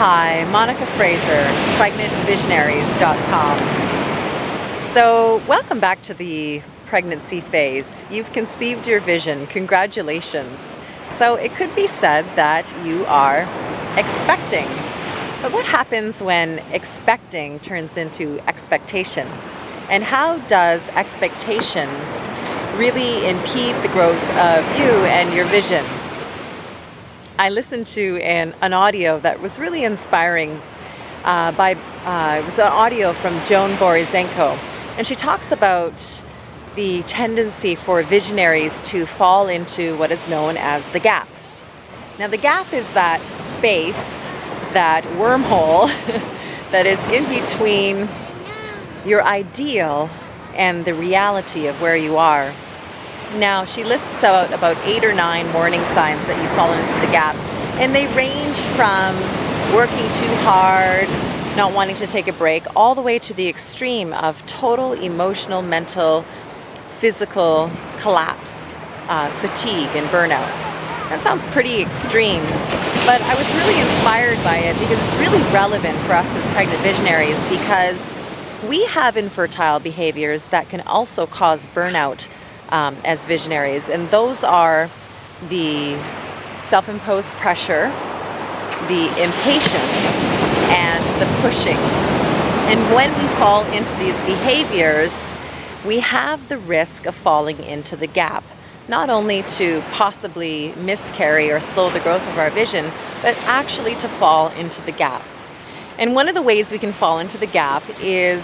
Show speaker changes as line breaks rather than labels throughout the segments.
Hi, Monica Fraser, pregnantvisionaries.com. So, welcome back to the pregnancy phase. You've conceived your vision. Congratulations. So, it could be said that you are expecting. But what happens when expecting turns into expectation? And how does expectation really impede the growth of you and your vision? I listened to an audio that was really inspiring. It was an audio from Joan Borizenko, and she talks about the tendency for visionaries to fall into what is known as the gap. Now, the gap is that space, that wormhole that is in between your ideal and the reality of where you are. Now, she lists out about 8 or 9 warning signs that you've fallen into the gap, and they range from working too hard, not wanting to take a break, all the way to the extreme of total emotional, mental, physical collapse, fatigue, and burnout. That sounds pretty extreme, but I was really inspired by it because it's really relevant for us as pregnant visionaries, because we have infertile behaviors that can also cause burnout as visionaries, and those are the self-imposed pressure, the impatience, and the pushing. And when we fall into these behaviors, we have the risk of falling into the gap, not only to possibly miscarry or slow the growth of our vision, but actually to fall into the gap. And one of the ways we can fall into the gap is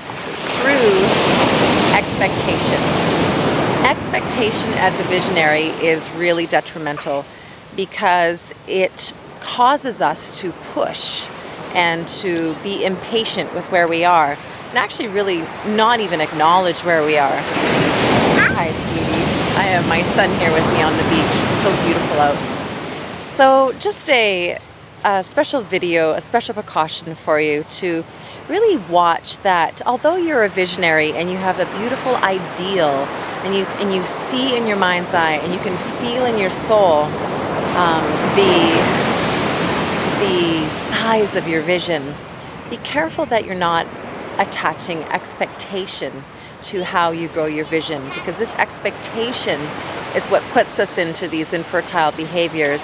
through expectation. Expectation as a visionary is really detrimental because it causes us to push and to be impatient with where we are and actually really not even acknowledge where we are. Hi, sweetie. I have my son here with me on the beach. It's so beautiful out. So just a special video, a special precaution for you to really watch that although you're a visionary and you have a beautiful ideal and you see in your mind's eye and you can feel in your soul the size of your vision, be careful that you're not attaching expectation to how you grow your vision, because this expectation is what puts us into these infertile behaviors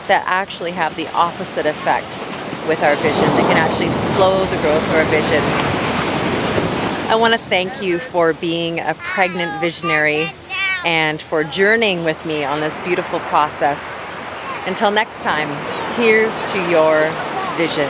that actually have the opposite effect with our vision. They can actually slow the growth of our vision. I want to thank you for being a pregnant visionary and for journeying with me on this beautiful process. Until next time, here's to your vision.